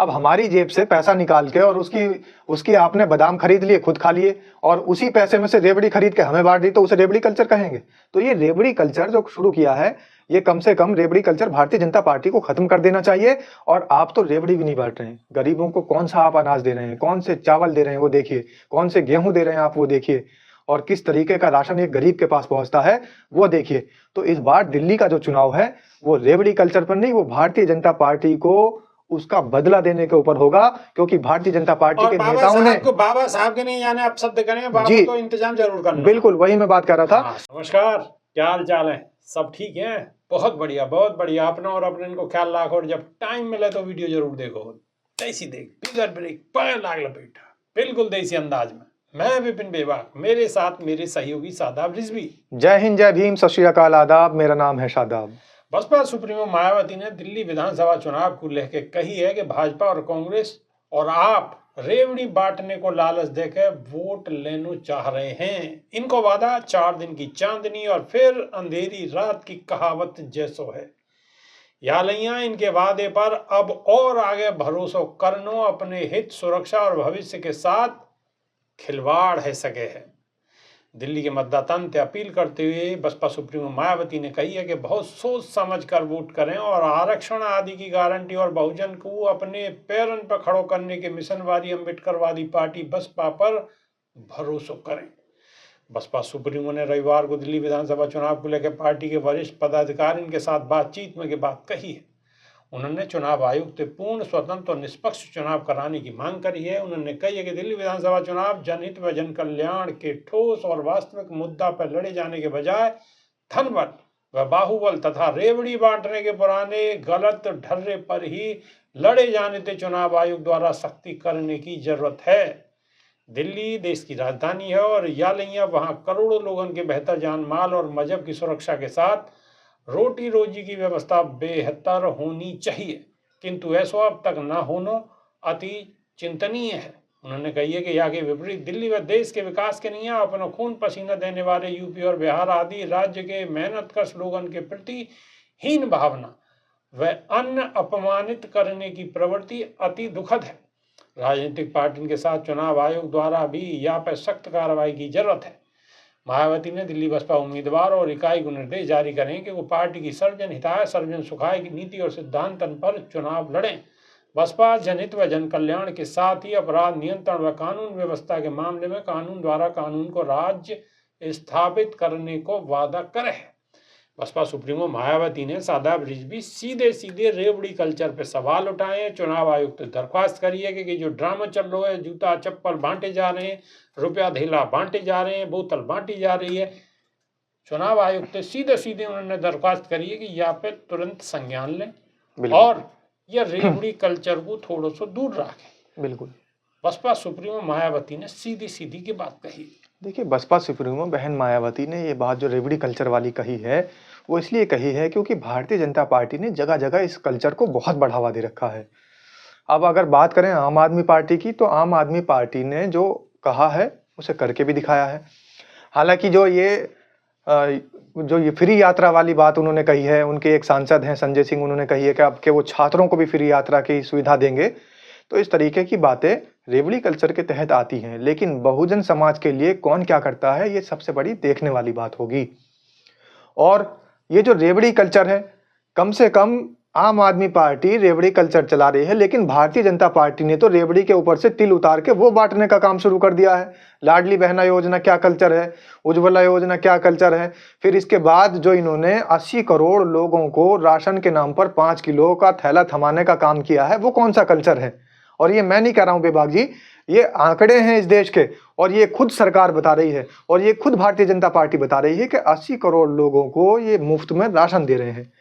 अब हमारी जेब से पैसा निकाल के और उसकी आपने बादाम खरीद लिए, खुद खा लिए, और उसी पैसे में से रेवड़ी खरीद के हमें बांट दी, तो उसे रेवड़ी कल्चर कहेंगे? तो ये रेवड़ी कल्चर जो शुरू किया है, ये कम से कम रेवड़ी कल्चर भारतीय जनता पार्टी को खत्म कर देना चाहिए। और आप तो रेवड़ी भी नहीं बांट रहे हैं, गरीबों को कौन सा आप अनाज दे रहे हैं, कौन से चावल दे रहे हैं वो देखिए, कौन से गेहूं दे रहे हैं आप वो देखिए, और किस तरीके का राशन एक गरीब के पास पहुंचता है वो देखिए। तो इस बार दिल्ली का जो चुनाव है वो रेवड़ी कल्चर पर नहीं, वो भारतीय जनता पार्टी को उसका बदला देने के ऊपर होगा, क्योंकि भारतीय जनता पार्टी के नेताओं ने बाबा साहब के नहीं जाने आप शब्द करें, बाबा जी तो इंतजाम जरूर करना। बिल्कुल वही मैं बात कर रहा था। नमस्कार, क्या हाल चाल है? सब ठीक है? बहुत बढ़िया, बहुत बढ़िया। अपना और अपने इनको ख्याल रखो, और जब टाइम मिले तो वीडियो जरूर देखो। देसी देख, बिगर ब्रेक, पकड़ लाग लपेटा, बिल्कुल देसी अंदाज में। मैं विपिन बेबाक, मेरे साथ मेरे सहयोगी शादाब रिजवी। जय हिंद, जय भीम, सत श्री अकाल, आदाब। मेरा नाम है शादाब। बसपा सुप्रीमो मायावती ने दिल्ली विधानसभा चुनाव को लेकर कही है कि भाजपा और कांग्रेस और आप रेवड़ी बांटने को लालच देकर वोट लेना चाह रहे हैं। इनको वादा 4 दिन की चांदनी और फिर अंधेरी रात की कहावत जैसो है। यालैया इनके वादे पर अब और आगे भरोसा करनो अपने हित, सुरक्षा और भविष्य के साथ खिलवाड़ है सके है। दिल्ली के मतदाताओं से अपील करते हुए बसपा सुप्रीमो मायावती ने कही है कि बहुत सोच समझ कर वोट करें और आरक्षण आदि की गारंटी और बहुजन को अपने पैरों पर खड़ो करने के मिशनवादी अम्बेडकरवादी पार्टी बसपा पर भरोसा करें। बसपा सुप्रीमो ने रविवार को दिल्ली विधानसभा चुनाव को लेकर पार्टी के वरिष्ठ पदाधिकारियों के साथ बातचीत में के बात कही है। उन्होंने चुनाव आयोग से पूर्ण, स्वतंत्र और निष्पक्ष चुनाव कराने की मांग करी है। उन्होंने कही है कि दिल्ली विधानसभा चुनाव जनहित व जन कल्याण के ठोस और वास्तविक मुद्दा पर लड़े जाने के बजाय धनबल व बाहुबल तथा रेवड़ी बांटने के पुराने गलत ढर्रे पर ही लड़े जाने से चुनाव आयोग द्वारा सख्ती करने की जरूरत है। दिल्ली देश की राजधानी है और यालैया वहां करोड़ों लोगों के बेहतर जान माल और मजहब की सुरक्षा के साथ रोटी रोजी की व्यवस्था बेहतर होनी चाहिए, किंतु ऐसा अब तक न होना अति चिंतनीय है। उन्होंने कही है कि यहाँ के विपरीत दिल्ली व देश के विकास के लिए अपना खून पसीना देने वाले यूपी और बिहार आदि राज्य के मेहनतकश लोगों के प्रति हीन भावना व अन्य अपमानित करने की प्रवृत्ति अति दुखद है। राजनीतिक पार्टियों के साथ चुनाव आयोग द्वारा भी यहाँ पर सख्त कार्रवाई की जरूरत है। मायावती ने दिल्ली बसपा उम्मीदवार और इकाई को निर्देश जारी करें कि वो पार्टी की सर्वजन हिताय, सर्वजन सुखाय की नीति और सिद्धांतन पर चुनाव लड़ें। बसपा जनहित व जन कल्याण के साथ ही अपराध नियंत्रण व कानून व्यवस्था के मामले में कानून द्वारा कानून को राज्य स्थापित करने को वादा करे। बसपा सुप्रीमो मायावती ने शादाब रिजवी सीधे सीधे रेवड़ी कल्चर पर सवाल उठाए। चुनाव आयोग से दरख्वास्त करी है कि जो ड्रामा चल रहा है, जूता चप्पल बांटे जा रहे हैं, रुपया धेला बांटे जा रहे हैं, बोतल बांटी जा रही है, चुनाव आयोग से सीधे सीधे उन्होंने दरख्वास्त करी है कि यहाँ पे तुरंत संज्ञान लें और यह रेवड़ी कल्चर को थोड़ा सा दूर रखें। बिल्कुल बसपा सुप्रीमो मायावती ने सीधी सीधी की बात कही। देखिए, बसपा सुप्रीमो बहन मायावती ने ये बात जो रेवड़ी कल्चर वाली कही है वो इसलिए कही है क्योंकि भारतीय जनता पार्टी ने जगह जगह इस कल्चर को बहुत बढ़ावा दे रखा है। अब अगर बात करें आम आदमी पार्टी की, तो आम आदमी पार्टी ने जो कहा है उसे करके भी दिखाया है। हालांकि जो ये फ्री यात्रा वाली बात उन्होंने कही है, उनके एक सांसद हैं संजय सिंह, उन्होंने कही है कि अब के वो छात्रों को भी फ्री यात्रा की सुविधा देंगे, तो इस तरीके की बातें रेवड़ी कल्चर के तहत आती हैं। लेकिन बहुजन समाज के लिए कौन क्या करता है ये सबसे बड़ी देखने वाली बात होगी। और ये जो रेवड़ी कल्चर है, कम से कम आम आदमी पार्टी रेवड़ी कल्चर चला रही है, लेकिन भारतीय जनता पार्टी ने तो रेवड़ी के ऊपर से तिल उतार के वो बांटने का काम शुरू कर दिया है। लाडली बहना योजना क्या कल्चर है, उज्ज्वला योजना क्या कल्चर है, फिर इसके बाद जो इन्होंने 80 करोड़ लोगों को राशन के नाम पर 5 किलो का थैला थमाने का काम किया है, वो कौन सा कल्चर है। और ये मैं नहीं कह रहा हूं बेबाक जी, ये आंकड़े हैं इस देश के, और ये खुद सरकार बता रही है, और ये खुद भारतीय जनता पार्टी बता रही है कि 80 करोड़ लोगों को ये मुफ्त में राशन दे रहे हैं।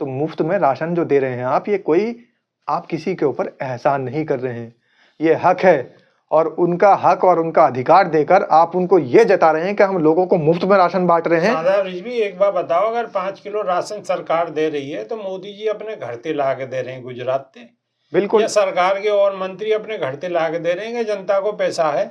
तो मुफ्त में राशन जो दे रहे हैं आप, ये कोई आप किसी के ऊपर एहसान नहीं कर रहे हैं, ये हक है, और उनका हक और उनका अधिकार देकर आप उनको ये जता रहे हैं कि हम लोगों को मुफ्त में राशन बांट रहे हैं। शादाब रिजवी, एक बात बताओ, अगर 5 किलो राशन सरकार दे रही है तो मोदी जी अपने घर से ला के दे रहे हैं गुजरात से? बिल्कुल, या सरकार के और मंत्री अपने घर से ला के दे रहे हैं कि जनता को पैसा है,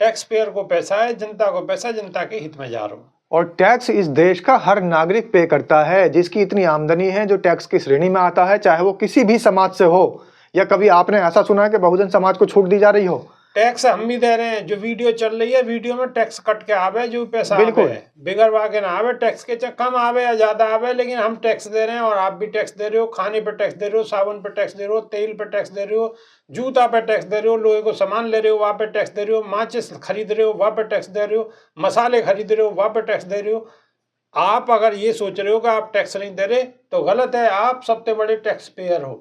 टैक्स पेयर को पैसा है, जनता को पैसा, जनता के हित में जा रहा हूँ। और टैक्स इस देश का हर नागरिक पे करता है, जिसकी इतनी आमदनी है, जो टैक्स की श्रेणी में आता है, चाहे वो किसी भी समाज से हो, या कभी आपने ऐसा सुना है कि बहुजन समाज को छूट दी जा रही हो? टैक्स हम भी दे रहे हैं, जो वीडियो चल रही है वीडियो में टैक्स कट के आवे, जो पैसा बिल्कुल। आवे बिगड़वा के ना आवे, टैक्स के कम आवे या ज्यादा आवे, लेकिन हम टैक्स दे रहे हैं और आप भी टैक्स दे रहे हो। खाने पे टैक्स दे रहे हो, साबुन पे टैक्स दे रहे हो, तेल पे टैक्स दे रहे हो, जूता पे टैक्स दे रहे हो, लोहे को सामान ले रहे हो वहां पे टैक्स दे रहे हो, माचिस खरीद रहे हो वहां पे टैक्स दे रहे हो, मसाले खरीद रहे हो वहां पे टैक्स दे रहे हो। आप अगर ये सोच रहे हो कि आप टैक्स नहीं दे रहे तो गलत है। आप सबसे बड़े टैक्स पेयर हो,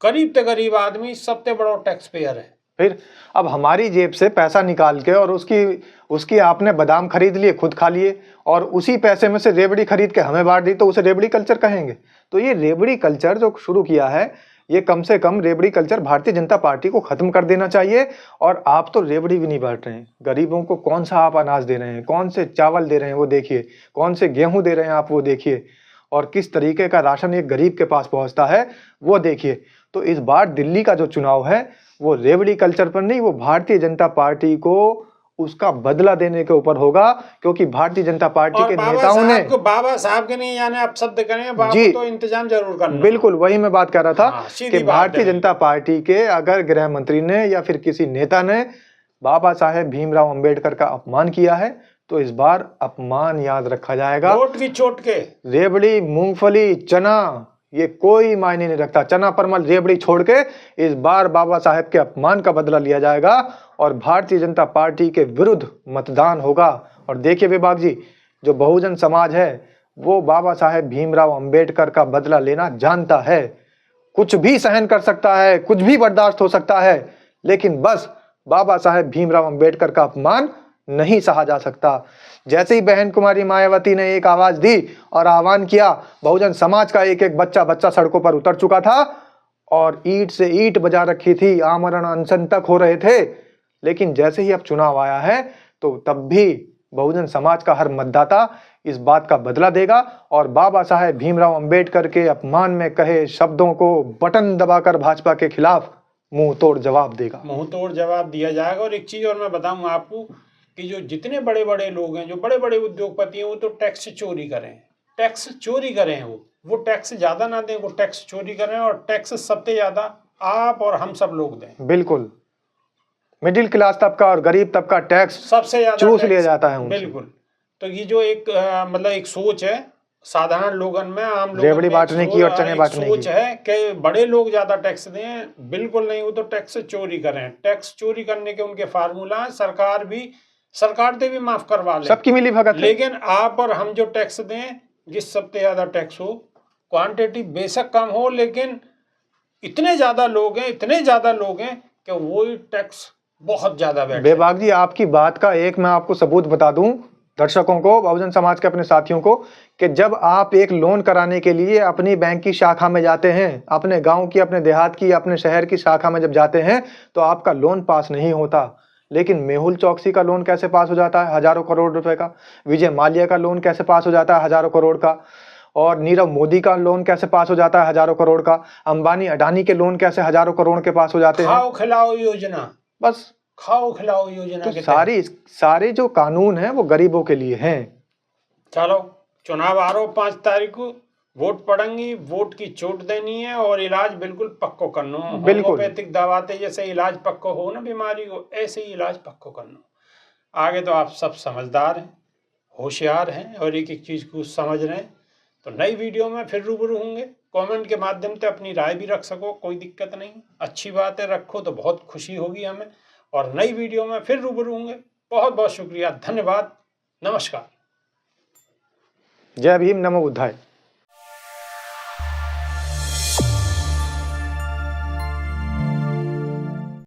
गरीब से गरीब आदमी सबसे बड़ा टैक्स पेयर है। फिर अब हमारी जेब से पैसा निकाल के और उसकी आपने बादाम खरीद लिए, खुद खा लिए, और उसी पैसे में से रेवड़ी खरीद के हमें बांट दी, तो उसे रेवड़ी कल्चर कहेंगे? तो ये रेवड़ी कल्चर जो शुरू किया है, ये कम से कम रेवड़ी कल्चर भारतीय जनता पार्टी को खत्म कर देना चाहिए। और आप तो रेवड़ी भी नहीं बांट रहे हैं, गरीबों को कौन सा आप अनाज दे रहे हैं, कौन से चावल दे रहे हैं वो देखिए, कौन से गेहूं दे रहे हैं आप वो देखिए, और किस तरीके का राशन एक गरीब के पास पहुंचता है वो देखिए। तो इस बार दिल्ली का जो चुनाव है वो रेवड़ी कल्चर पर नहीं, वो भारतीय जनता पार्टी को उसका बदला देने के ऊपर होगा, क्योंकि भारतीय जनता पार्टी के नेताओं ने बाबा साहब के नहीं यानी आप शब्द करें बाबा जी तो इंतजाम जरूर करना। बिल्कुल वही मैं बात कर रहा था हाँ, कि भारतीय जनता पार्टी के अगर गृह मंत्री ने या फिर किसी नेता ने बाबा साहेब भीमराव अंबेडकर का अपमान किया है तो इस बार अपमान याद रखा जाएगा। वोट की चोट के रेवड़ी, मूंगफली, चना, ये कोई मायने नहीं रखता। चना परमल रेवड़ी छोड़ के इस बार बाबा साहेब के अपमान का बदला लिया जाएगा और भारतीय जनता पार्टी के विरुद्ध मतदान होगा। और देखिए विभाग जी, जो बहुजन समाज है वो बाबा साहेब भीमराव अंबेडकर का बदला लेना जानता है। कुछ भी सहन कर सकता है, कुछ भी बर्दाश्त हो सकता है, लेकिन बस बाबा साहेब भीमराव अंबेडकर का अपमान नहीं सहा जा सकता। जैसे ही बहन कुमारी मायावती ने एक आवाज दी और आह्वान किया, बहुजन समाज का एक एक बच्चा सड़कों पर उतर चुका था और ईंट से ईंट बजा रखी थी, आमरण अनशन तक हो रहे थे। लेकिन जैसे ही अब चुनाव आया है तो तब भी बहुजन समाज का हर मतदाता इस बात का बदला देगा और बाबा साहेब भीमराव अंबेडकर के अपमान में कहे शब्दों को बटन दबाकर भाजपा के खिलाफ मुंह तोड़ जवाब देगा। मुंह तोड़ जवाब दिया जाएगा। और एक चीज और मैं बताऊं आपको कि जो जितने बड़े बड़े लोग हैं, जो बड़े बड़े उद्योगपति हैं, वो तो टैक्स चोरी करें, टैक्स चोरी करें, वो टैक्स ज्यादा ना दें, वो टैक्स चोरी करें और टैक्स सबसे ज्यादा आप और हम सब लोग दें। बिल्कुल, मिडिल क्लास तबका और गरीब तबका टैक्स सबसे ज्यादा चूस लिया जाता है उनसे। बिल्कुल। तो ये जो एक मतलब एक सोच है साधारण लोगन में, आम लोगों रेवड़ी बांटने की और चने बांटने सोच है कि बड़े लोग ज्यादा टैक्स दें, बिल्कुल नहीं, वो तो टैक्स चोरी करें। टैक्स चोरी करने के उनके फार्मूला है, सरकार से भी माफ करवा ले, सबकी मिली भगत है। लेकिन आप और हम जो टैक्स दें, जिस सबसे ज्यादा टैक्स हो, क्वांटिटी बेशक कम हो, लेकिन इतने ज्यादा लोग हैं कि वो टैक्स बहुत ज्यादा बैठे। बेबाक जी, आपकी बात का एक मैं आपको सबूत बता दूं दर्शकों को, बहुजन समाज के अपने साथियों को, कि जब आप एक लोन कराने के लिए अपनी बैंक की शाखा में जाते हैं, अपने गांव की, अपने देहात की, अपने शहर की शाखा में जब जाते हैं तो आपका लोन पास नहीं होता। लेकिन मेहुल चौकसी का लोन कैसे पास हो जाता है, हजारों करोड़ रुपए का। विजय माल्या का लोन कैसे पास हो जाता है, हजारों करोड़ का। और नीरव मोदी का लोन कैसे पास हो जाता है, हजारों करोड़ का। अंबानी अडानी के लोन कैसे हजारों करोड़ के पास हो जाते हैं। खाओ खिलाओ योजना, बस खाओ खिलाओ योजना तो सारे जो कानून हैं वो गरीबों के लिए हैं। चलो चुनाव आ रहा 5 तारीख को, वोट पड़ेंगी, वोट की चोट देनी है और इलाज बिल्कुल पक्को करना। होम्योपैथिक दवाते जैसे इलाज पक्को हो ना बीमारी को, ऐसे ही इलाज पक्को करना। आगे तो आप सब समझदार हैं, होशियार हैं और एक एक चीज को समझ रहे हैं। तो नई वीडियो में फिर रूबरू होंगे। कमेंट के माध्यम से अपनी राय भी रख सको, कोई दिक्कत नहीं, अच्छी बातें रखो तो बहुत खुशी होगी हमें। और नई वीडियो में फिर रूबरू होंगे। बहुत बहुत शुक्रिया, धन्यवाद, नमस्कार। जय भीम, नमो बुद्धाय।